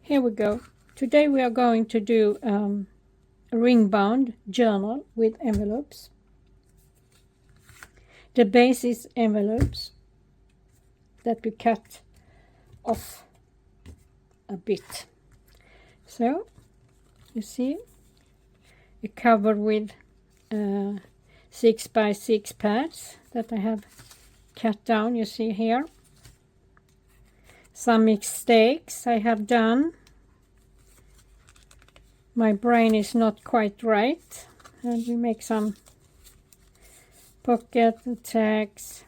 Here we go. Today we are going to do a ring-bound journal with envelopes. The base is envelopes that we cut off a bit. So you see, a cover with 6 by 6 pads that I have cut down. You see here some mistakes I have done. My brain is not quite right, and we make some pocket tags.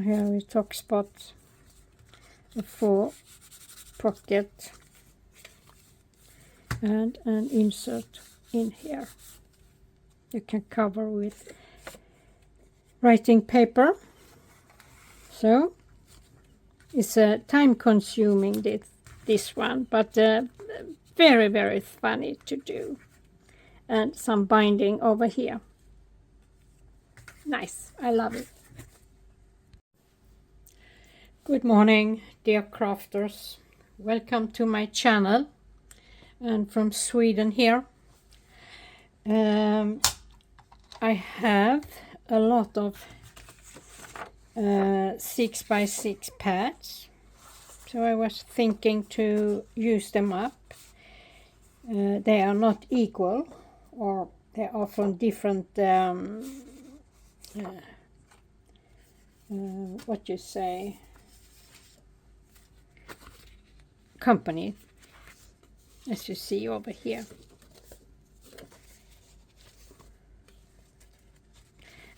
Here we top spot a 4 pocket and an insert in here. You can cover with writing paper. So it's time consuming this one, but very funny to do. And some binding over here. Nice, I love it. Good morning, dear crafters. Welcome to my channel, and from Sweden here. I have a lot of 6 by 6 pads, so I was thinking to use them up. They are not equal, or they are from different what you say, company, as you see over here.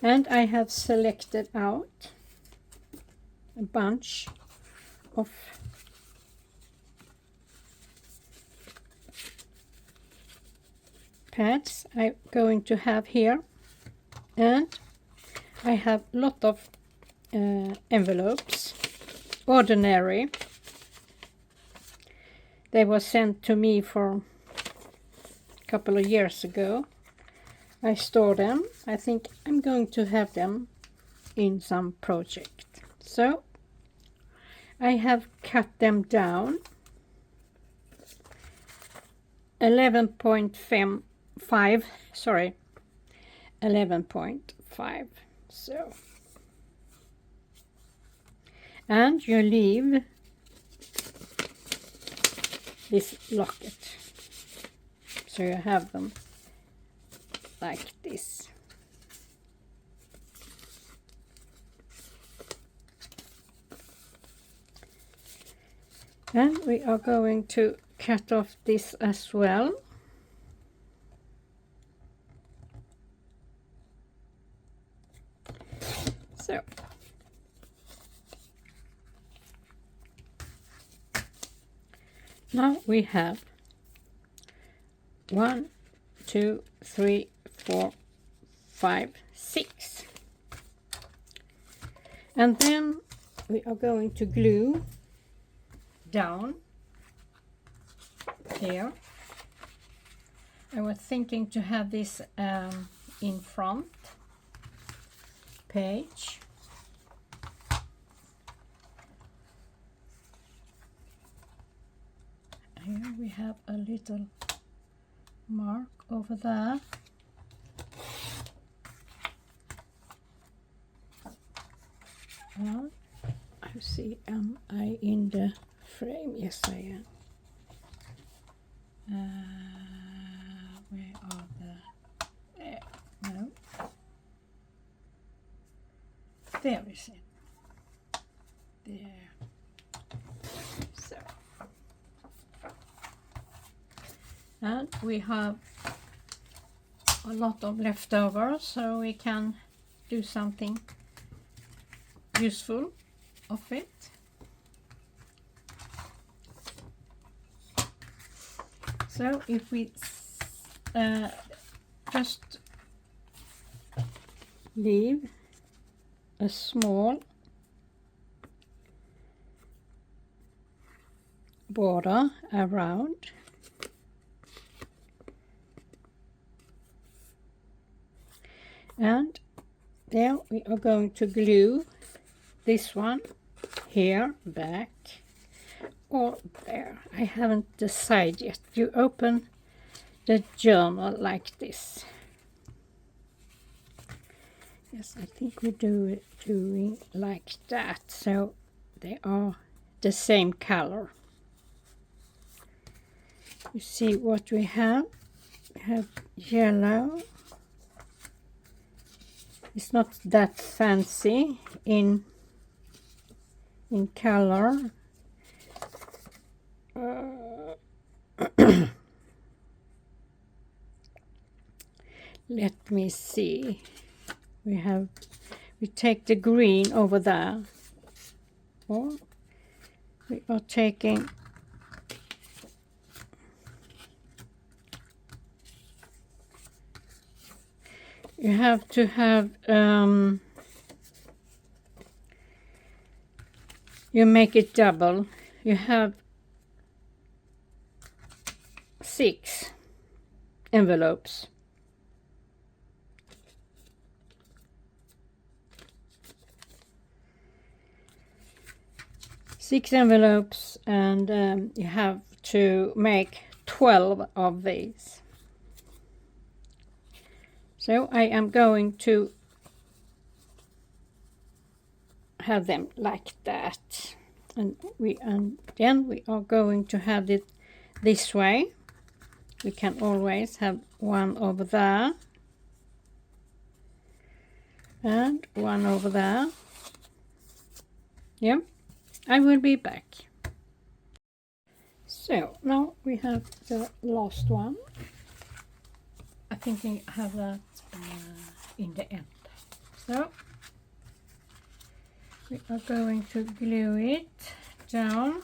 And I have selected out a bunch of pads I'm going to have here, and I have a lot of envelopes, ordinary. They were sent to me for a couple of years ago. I store them. I think I'm going to have them in some project. So I have cut them down 11.5, sorry, 11.5. So, and you leave this locket, so you have them like this. And we are going to cut off this as well. So now we have 1, 2, 3, 4, 5, 6. And then we are going to glue down here. I was thinking to have this in front page. Here we have a little mark over there. Well, I see, am I in the frame? Yes, I am. Where are the... no. There is it. There. So. And we have a lot of leftovers, so we can do something useful of it. So if we just leave a small border around, and there we are going to glue this one here back or there. I haven't decided yet. You open the journal like this. Yes, I think we do it doing like that, so they are the same color. You see what we have? We have yellow. It's not that fancy in color. Let me see. We take the green over there, or we are taking you have to have you make it double. You have 6 envelopes. Six envelopes, and you have to make 12 of these. So I am going to have them like that, and then we are going to have it this way. We can always have one over there and one over there. Yeah, I will be back. So now we have the last one. I think I have that in the end. So we are going to glue it down.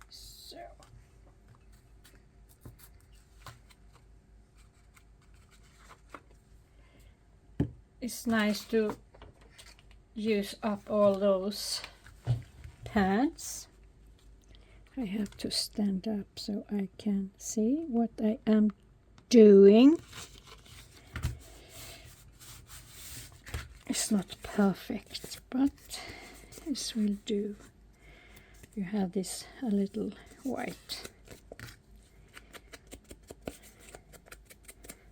So it's nice to use up all those pads. I have to stand up so I can see what I am doing. It's not perfect, but this will do. You have this a little white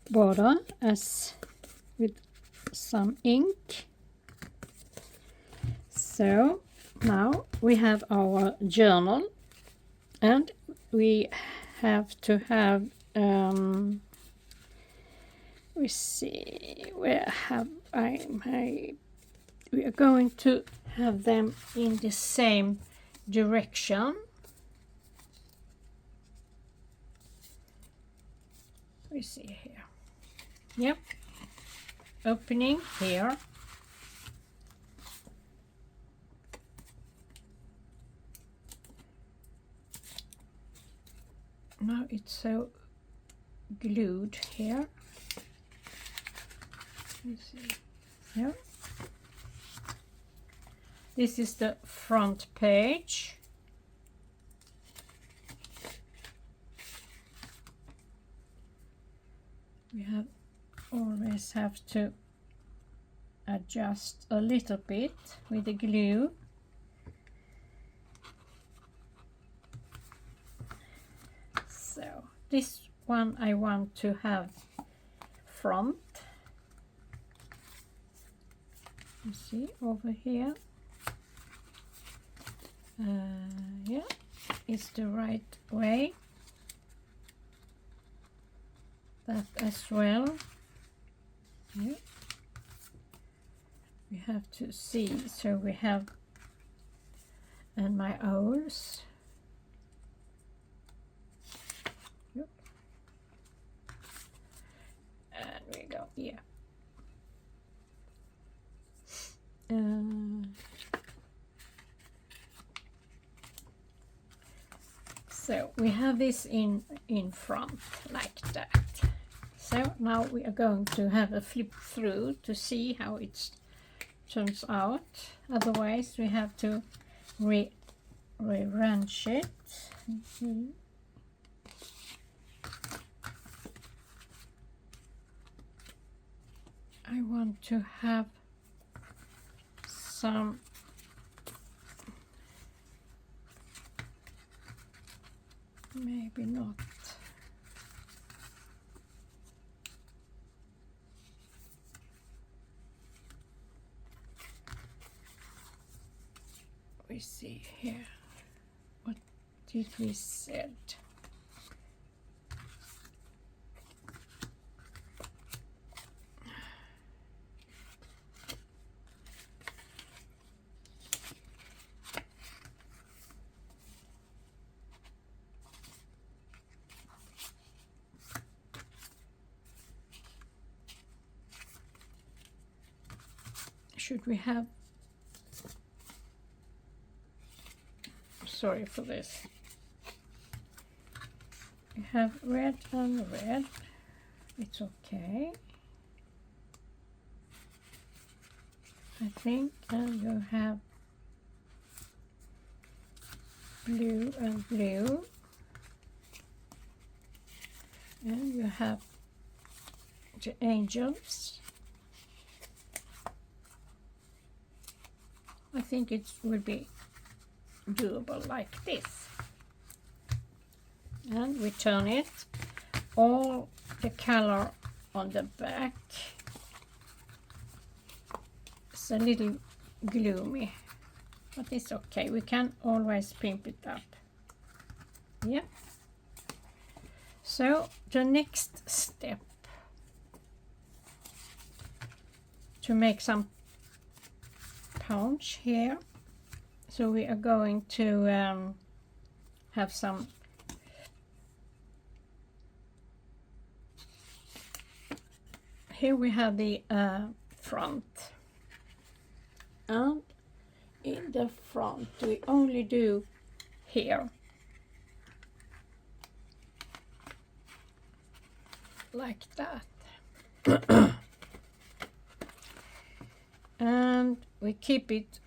border as with some ink. So now we have our journal, and we have to have we see, where have I my, we are going to have them in the same direction. We see here. Yep, opening here. Now it's so glued here. You see. Yeah. This is the front page. We always have to adjust a little bit with the glue. So this one I want to have front. You see over here. Yeah, it's the right way. That as well. Yeah. We have to see, so we have, and my owls. Yep. And we go, yeah. So we have this in front like that. So now we are going to have a flip through to see how it turns out. Otherwise we have to re-wrench it. I want to have some maybe not. We see here, what did we said? Should we have, sorry for this, we have red and red, it's okay, I think, and you have blue and blue, and you have the angels. I think it will be doable like this. And we turn it, all the color on the back. It's a little gloomy, but it's okay. We can always pimp it up. Yeah. So the next step, to make some punch here, so we are going to have some here we have the front, and in the front we only do here like that. And we keep it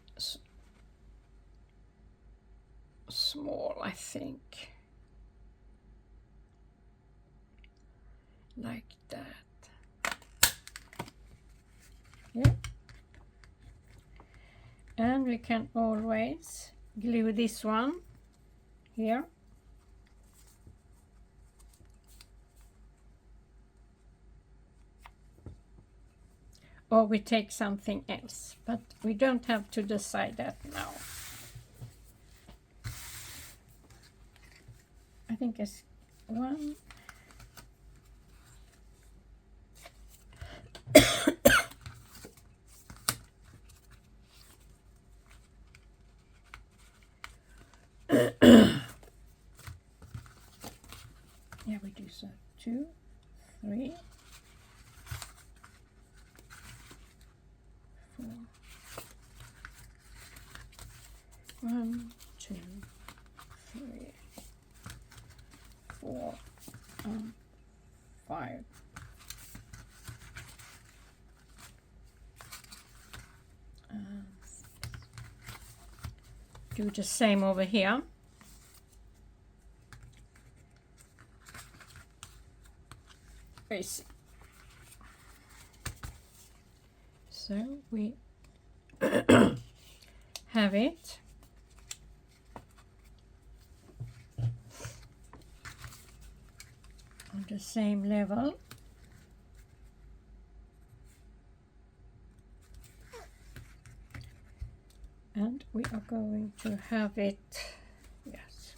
small, I think, like that. Yeah. And we can always glue this one here. Or we take something else, but we don't have to decide that now. I think it's one. Yeah, we do so. 2, 3, 4. 1, 2, 3, 4, 5. Do the same over here. So we have it. On the same level. And we are going to have it, yes,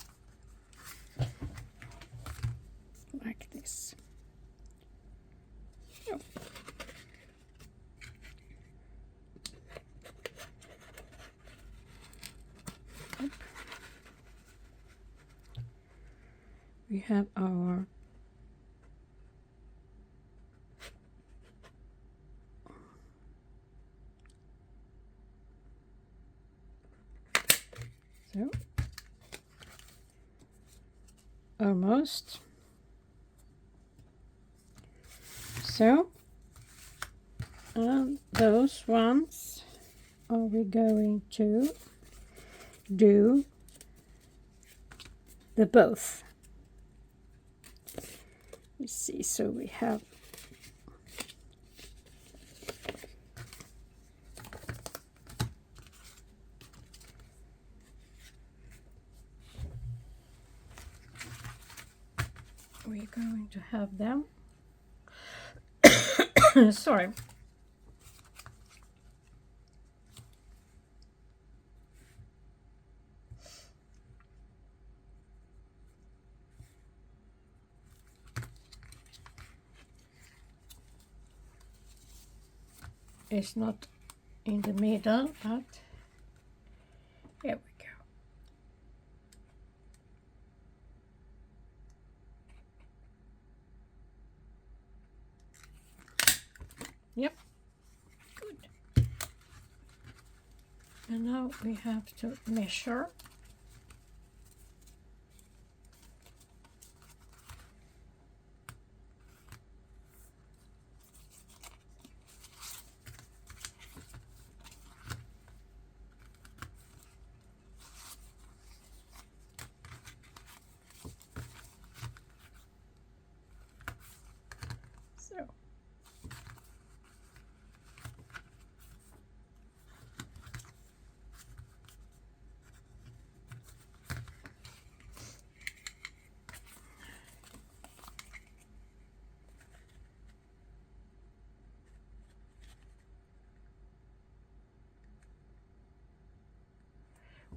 like this. Oh. We have our so almost. So, and those ones are we going to do the both. You see, so we have we're going to have them. Sorry. It's not in the middle, but here we go. Yep, good. And now we have to measure. So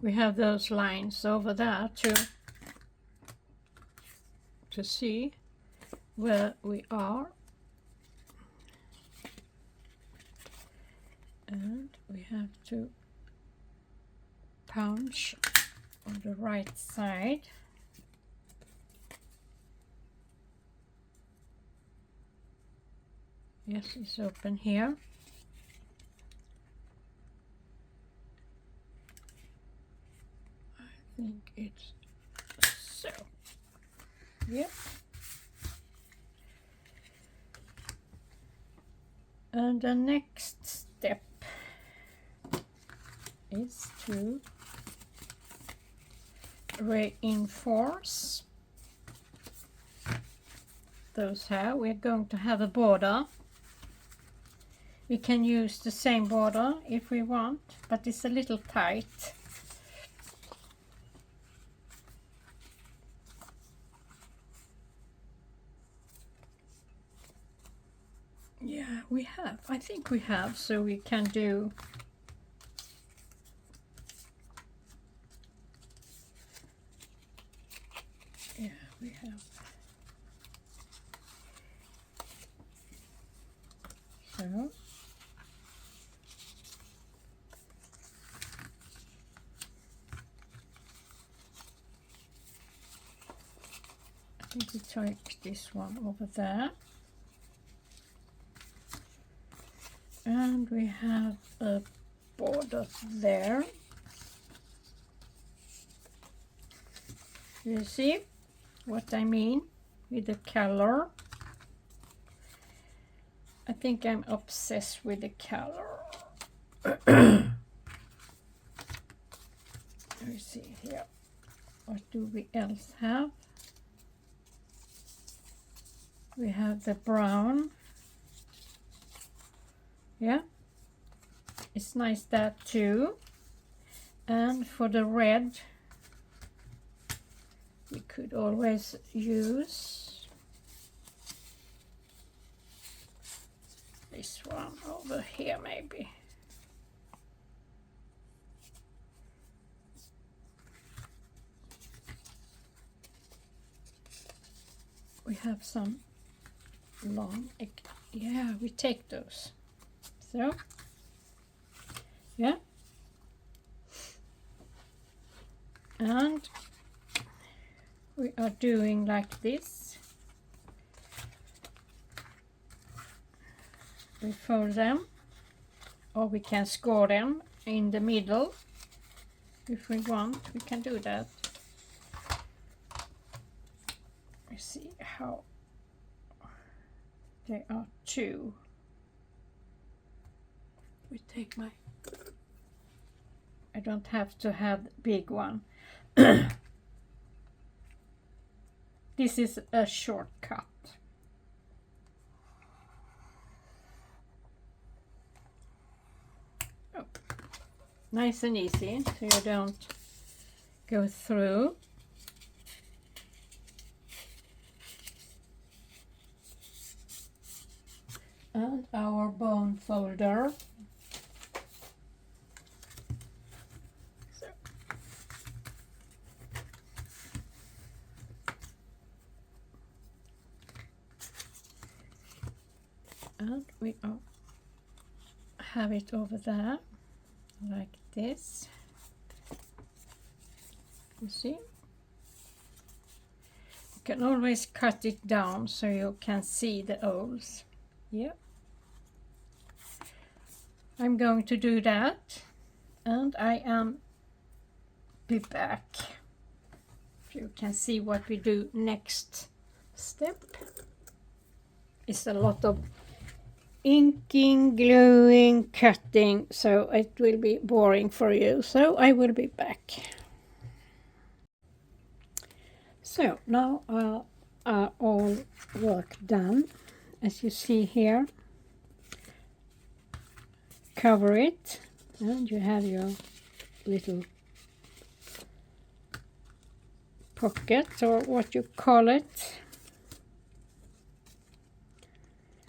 we have those lines over there to see where we are, and we have to punch on the right side. Yes, it's open here. I think it's so. Yep. And the next step is to reinforce those here. We're going to have a border. We can use the same border if we want, but it's a little tight. Yeah, we have. I think we have, so we can do yeah, we have. So I think we take this one over there. And we have a border there. You see what I mean with the color? I think I'm obsessed with the color. Let me see here. What do we else have? We have the brown. Yeah, it's nice that too. And for the red, we could always use this one over here maybe. We have some long, yeah, we take those. So, yeah, and we are doing like this. We fold them, or we can score them in the middle if we want. We can do that. We see how they are two. We take my, I don't have to have the big one. This is a shortcut. Oh, nice and easy, so you don't go through. And our bone folder. So. And we have it over there like this. You see? You can always cut it down so you can see the holes. Yeah. I'm going to do that, and I am be back. You can see what we do next step. It's a lot of inking, gluing, cutting, so it will be boring for you. So I will be back. So now all work done. As you see here, cover it, and you have your little pocket, or what you call it.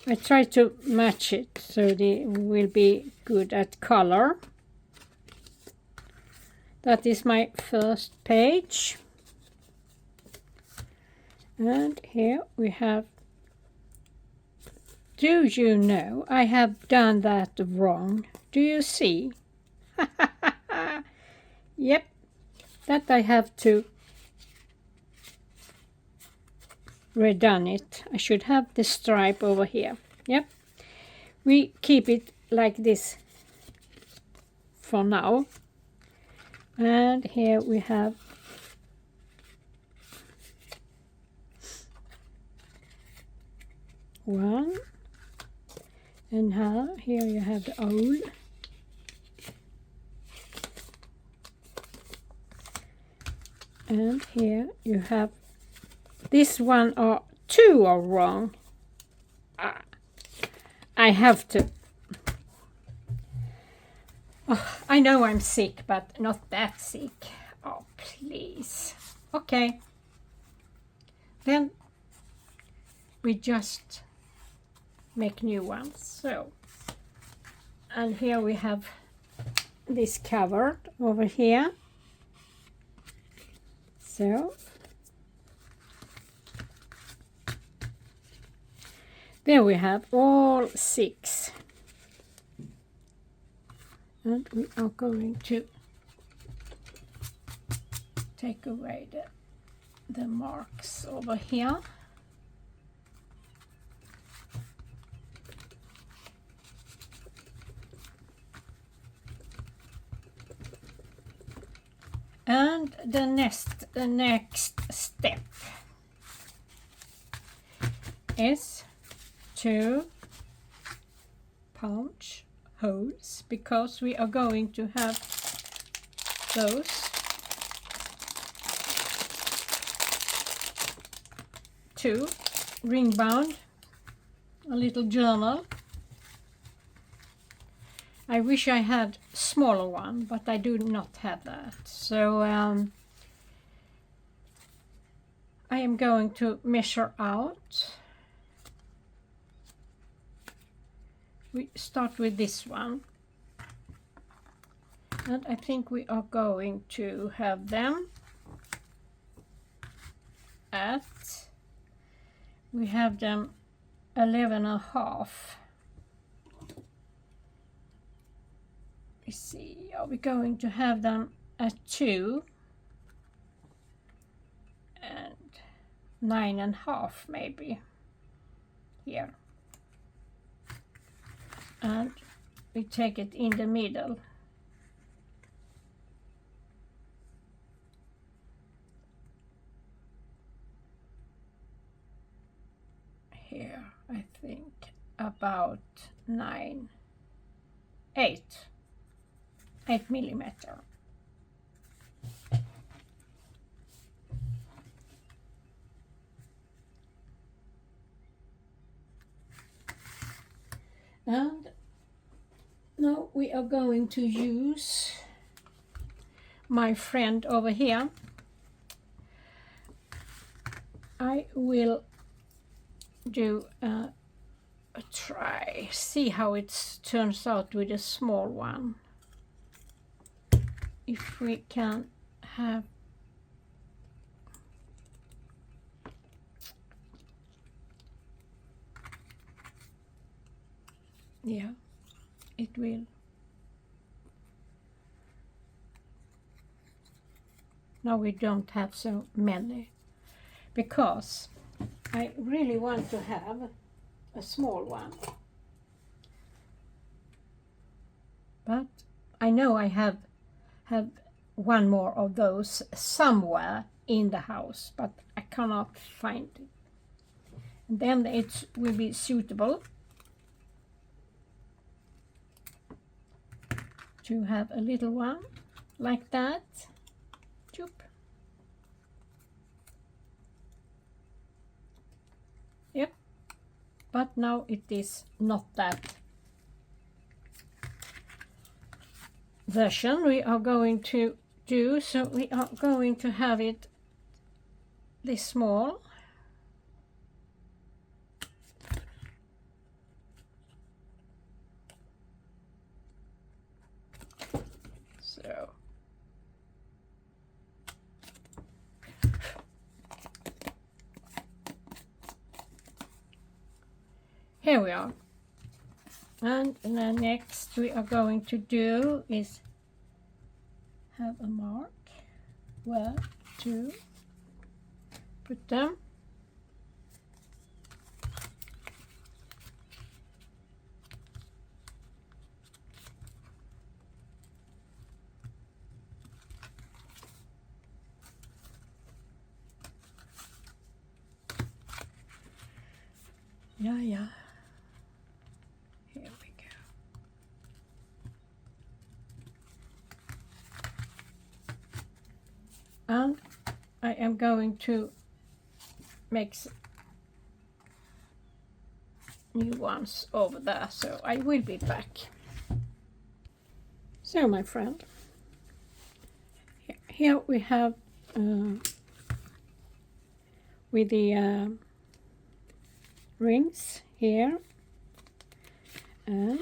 I try to match it so they will be good at color. That is my first page. And here we have, do you know, I have done that wrong. Do you see? Yep, that I have to redone it. I should have the stripe over here. Yep, we keep it like this for now. And here we have one, and here you have the owl. And here you have this one, or two are wrong. I have to. Oh, I know I'm sick, but not that sick. Oh, please. Okay. Then we just make new ones. So, and here we have this covered over here. So there we have all 6. And we are going to take away the marks over here. And the next step is to punch holes, because we are going to have those two Ringbound, a little journal. I wish I had a smaller one, but I do not have that. So I am going to measure out. We start with this one. And I think we are going to have them at, we have them 11.5. Let's see, are we going to have them at 2 and 9.5 maybe here, and we take it in the middle. Here I think about 8 millimeter. And now we are going to use my friend over here. I will do a try, see how it turns out with a small one. If we can have, yeah, it will. Now we don't have so many, because I really want to have a small one. But I know I have one more of those somewhere in the house, but I cannot find it. And then it will be suitable to have a little one like that. Choop. Yep, but now it is not that version we are going to do, so we are going to have it this small. So here we are. And then next we are going to do is have a mark where to put them. Yeah. Here we go. And I am going to make new ones over there, so I will be back. So my friend, here we have with the rings here, and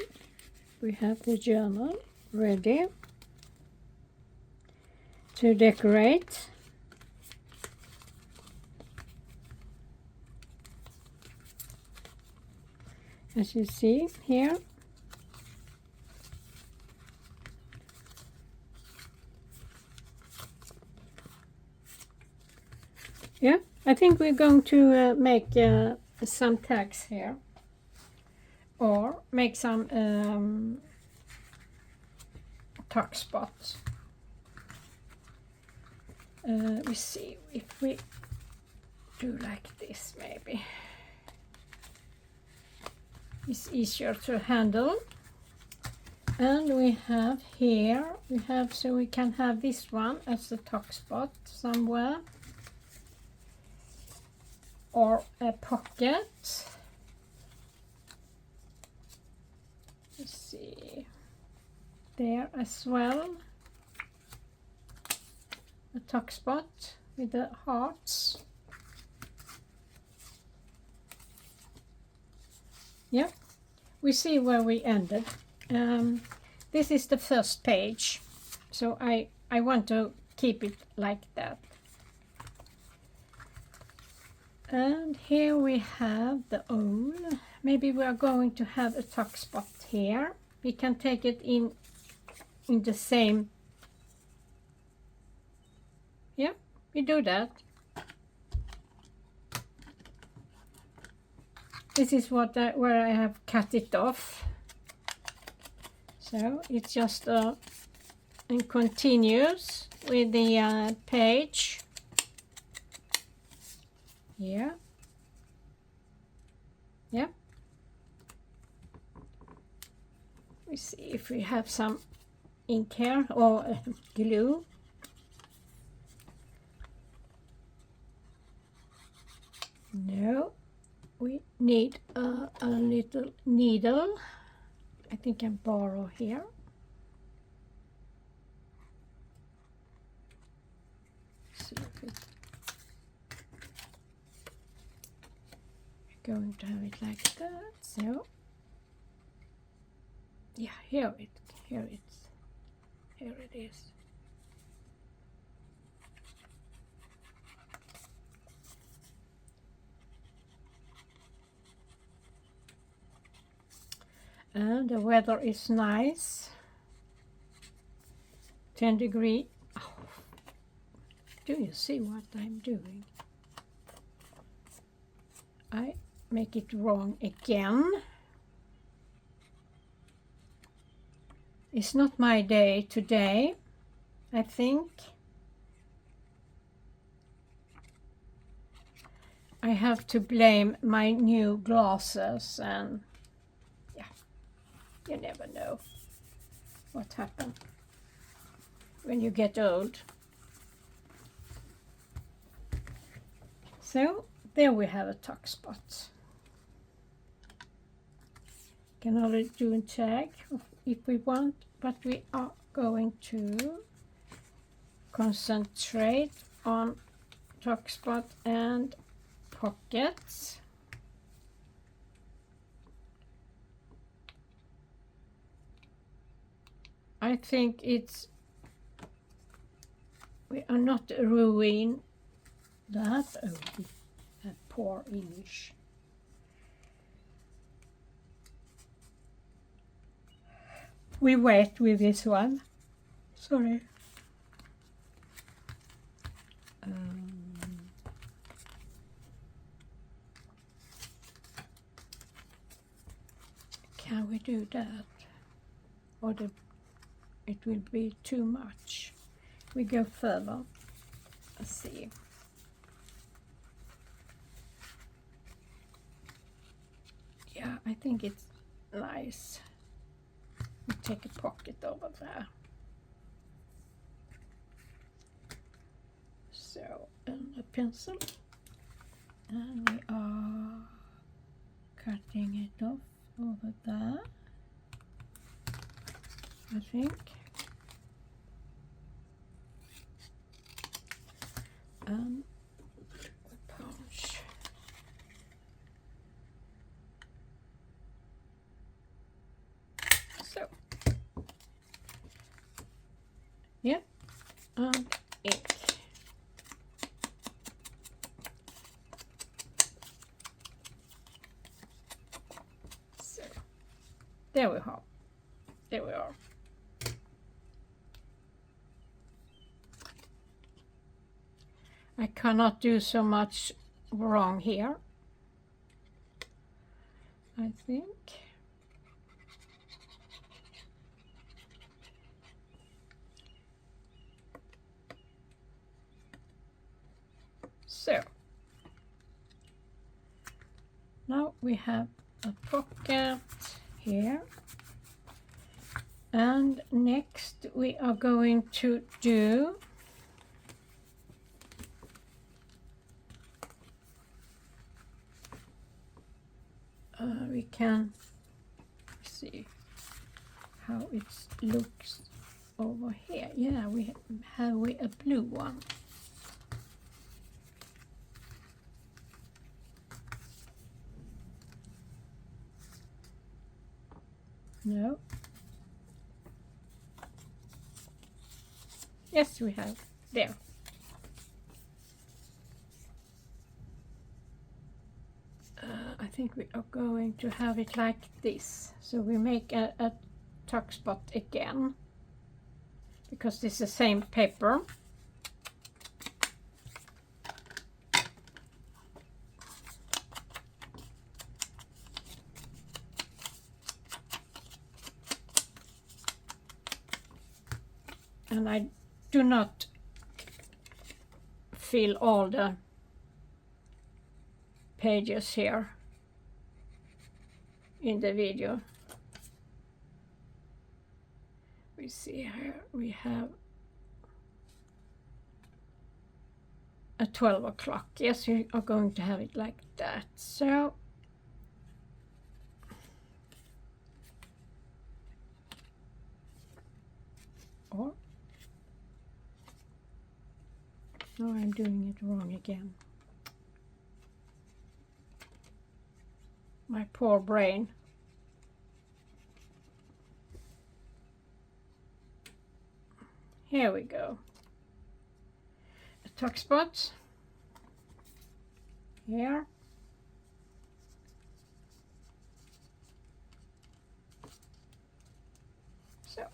we have the journal ready to decorate. As you see here, yeah, I think we're going to make some tags here, or make some tuck spots. We see if we do like this, maybe it's easier to handle. And we have here, so we can have this one as a tuck spot somewhere, or a pocket. Let's see, there as well, a tuck spot with the hearts. Yeah, we see where we ended. This is the first page, so I want to keep it like that. And here we have the owl. Maybe we are going to have a tuck spot here. We can take it in the same. Yeah, we do that. This is what where I have cut it off. So it's just and continues with the page. Yeah. Yeah. We see if we have some ink here or glue. No, we need a little needle. I think I can borrow here. See if it going to have it like that. So yeah, here it is. And the weather is nice. 10 degrees. Oh, do you see what I'm doing? I make it wrong again. It's not my day today, I think. I have to blame my new glasses, and yeah, you never know what happens when you get old. So there we have a tuck spot. Can only do a tag if we want, but we are going to concentrate on tuck spot and pockets. I think we are not ruining that. Oh, that poor English. We wait with this one. Sorry. Can we do that? Or it will be too much. We go further. Let's see. Yeah, I think it's nice. We take a pocket over there. So, and a pencil. And we are cutting it off over there, I think. And a punch. So, yeah, and ink. So, there we are. There we are. I cannot do so much wrong here, I think. So, now we have a pocket here. And next we are going to do we can see how it looks over here. Yeah, we have a blue one. No. Yes, we have. There. I think we are going to have it like this. So we make a tuck spot again, because this is the same paper. And I do not fill all the pages here in the video. We see here we have a 12 o'clock. Yes, we are going to have it like that. So or no, I'm doing it wrong again. my poor brain. Here we go. A tuck spot here. So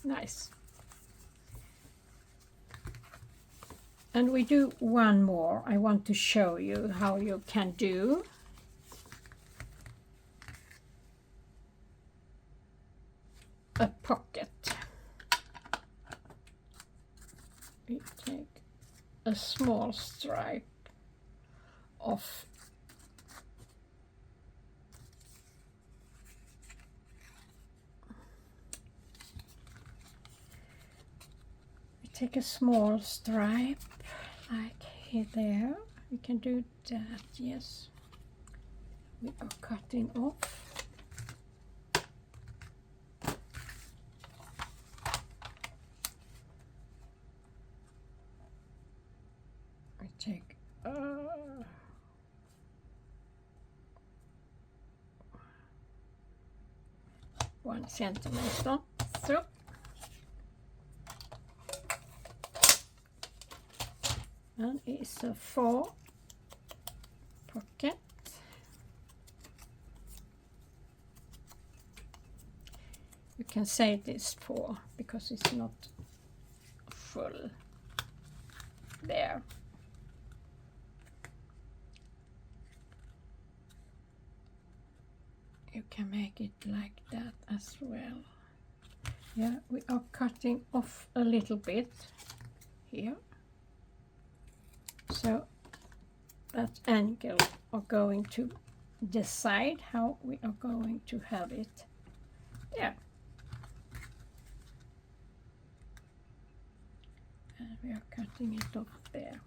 nice. And we do one more. I want to show you how you can do. A pocket. We take a small stripe of take a small stripe like here there. We can do that, yes. We are cutting off. I take 1 centimeter, so. And it's a 4 pocket. You can say this 4 because it's not full there. You can make it like that as well. Yeah, we are cutting off a little bit here. So that angle are going to decide how we are going to have it. Yeah. And we are cutting it off there.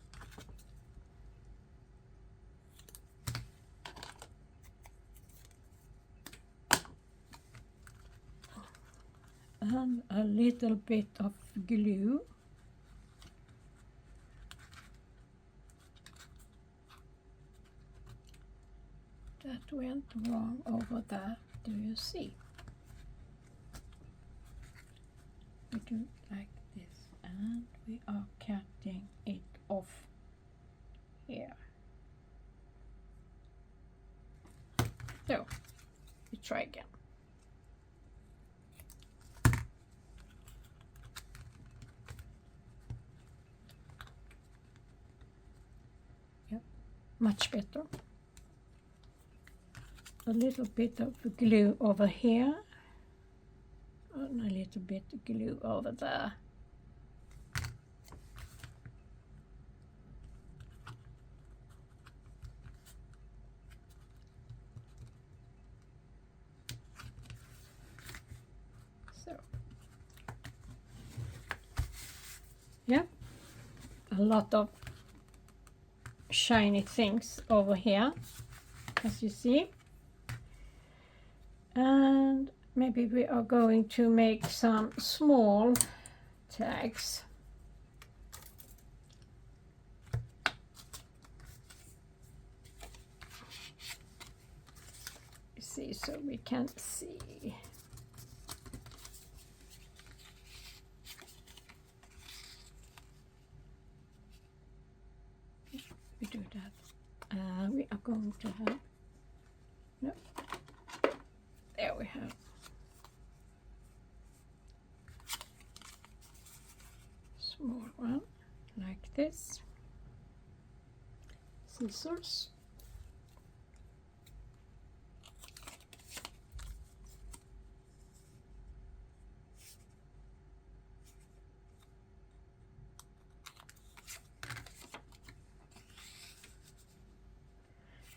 And a little bit of glue. That went wrong over there. Do you see? We do like this, and we are cutting it off here. So we try again. Yep, much better. A little bit of glue over here and a little bit of glue over there. So, yeah, a lot of shiny things over here, as you see. And maybe we are going to make some small tags. See, so we can see. We do that. We are going to have, no, there we have. Small one, like this. Scissors.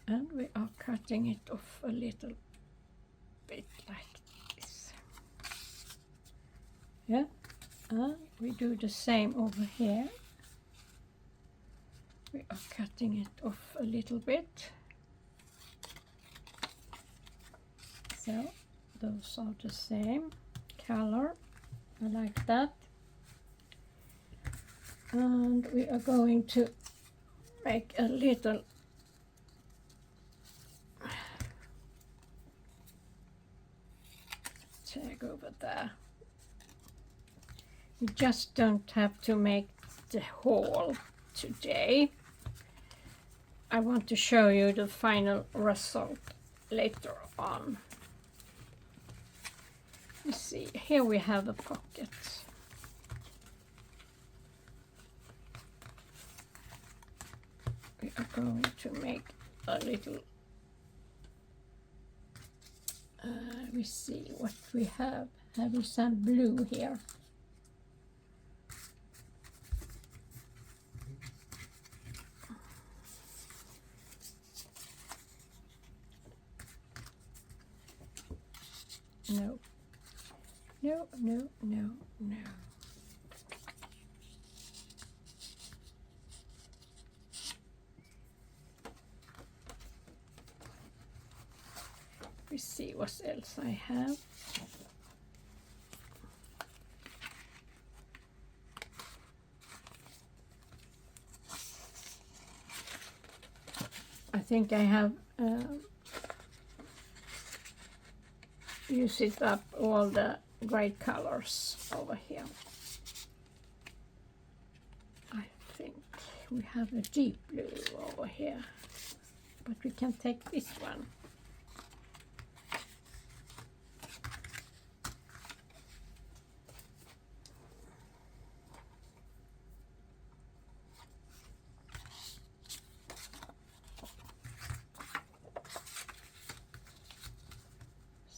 And we are cutting it off a little bit like this. Yeah, and we do the same over here. We are cutting it off a little bit. So those are the same color. I like that. And we are going to make a little tag over there. We just don't have to make the haul today. I want to show you the final result later on. You see, here we have a pocket. We are going to make a little, we see what we have. Have we some blue here? No, no, no, no, no. We see what else I have. I think I have used it up all the great colors over here. I think we have a deep blue over here, but we can take this one.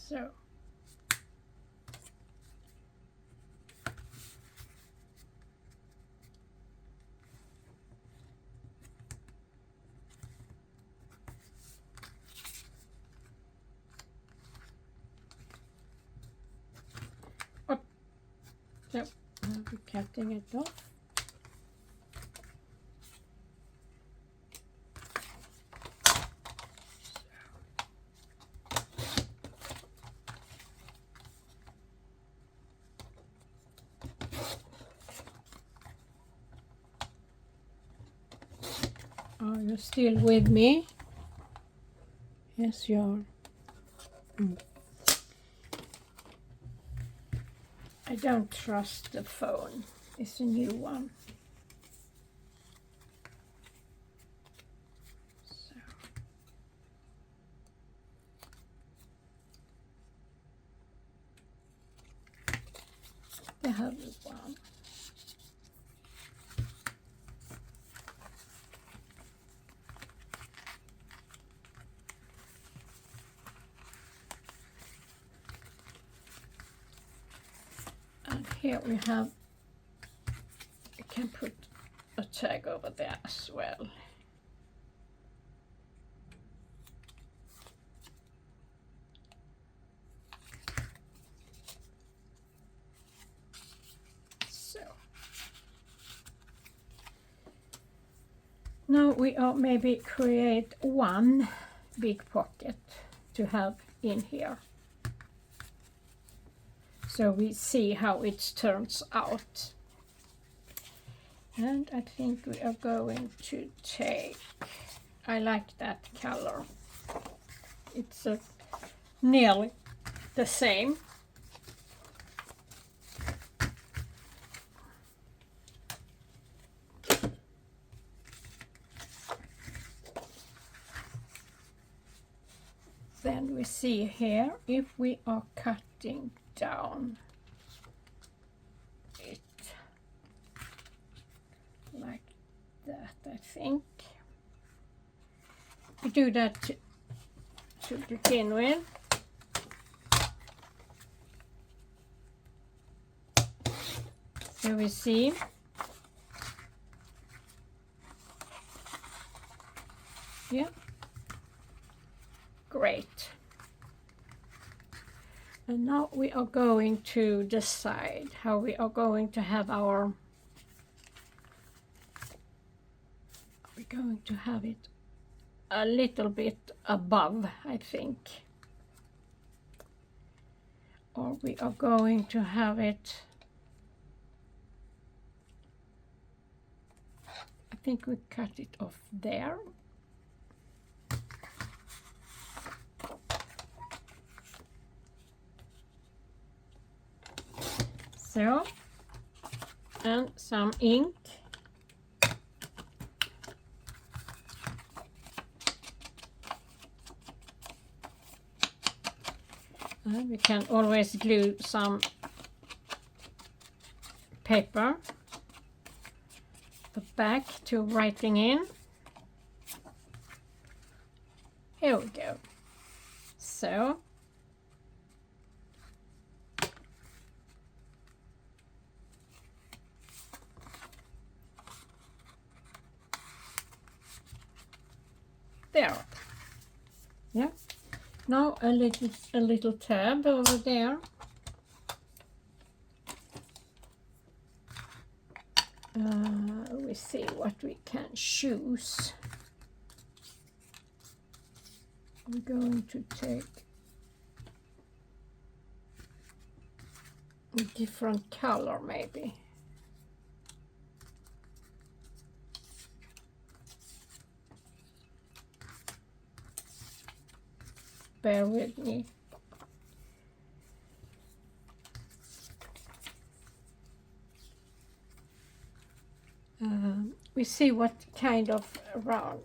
So so I'll be cutting it off. Are you still with me? Yes, you are. I don't trust the phone. It's a new one. So. The heavy one. Here we have, you can put a tag over there as well. So now we are maybe create one big pocket to have in here. So we see how it turns out. And I think we are going to take, I like that color. It's nearly the same. Then we see here, if we are cutting down it like that, I think. We do that to begin with. So we see yeah, great. And now we are going to decide how we are going to have our, we're going to have it a little bit above, I think. Or we are going to have it, I think we cut it off there. So, and some ink. And we can always glue some paper, the back to writing in. Here we go. So, there. Yeah. Now a little tab over there. We see what we can choose. I'm going to take a different color maybe. Bear with me. We see what kind of round.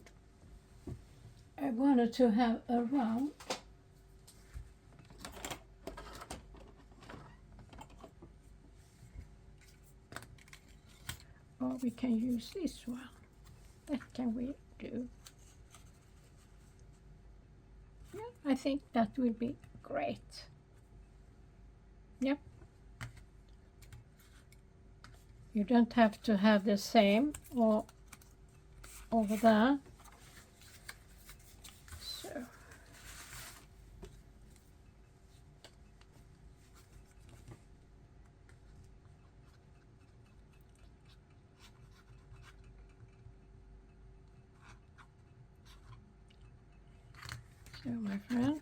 I wanted to have a round. Or we can use this one. That can we do. Yeah, I think that will be great. Yep. You don't have to have the same or over there. So. So, my friend.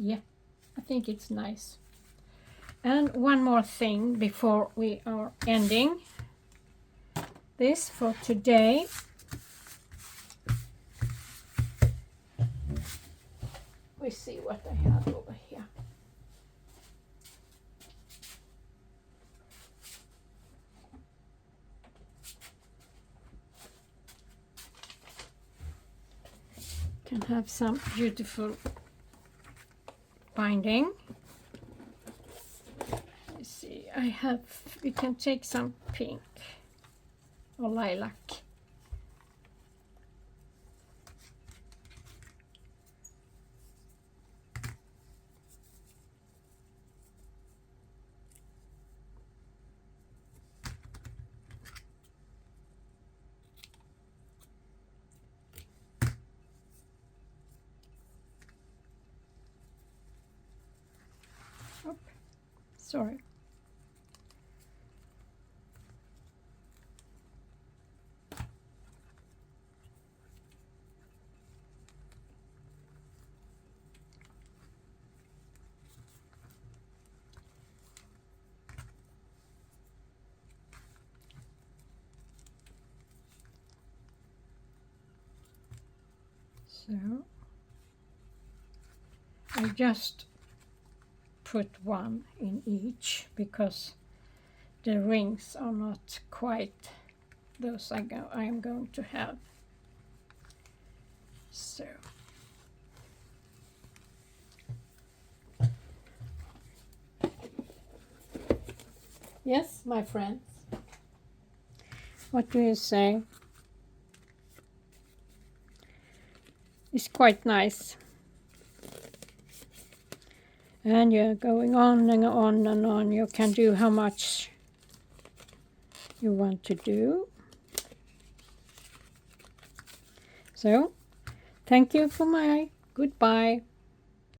Yeah, I think it's nice. And one more thing before we are ending this for today. We see what I have over here. Can have some beautiful binding. Let's see, we can take some pink or lilac. Oh, sorry. So I just put one in each because the rings are not quite those I'm going to have. So yes, my friends, what do you say? It's quite nice. And you're going on and on and on. You can do how much you want to do. So, thank you for my goodbye.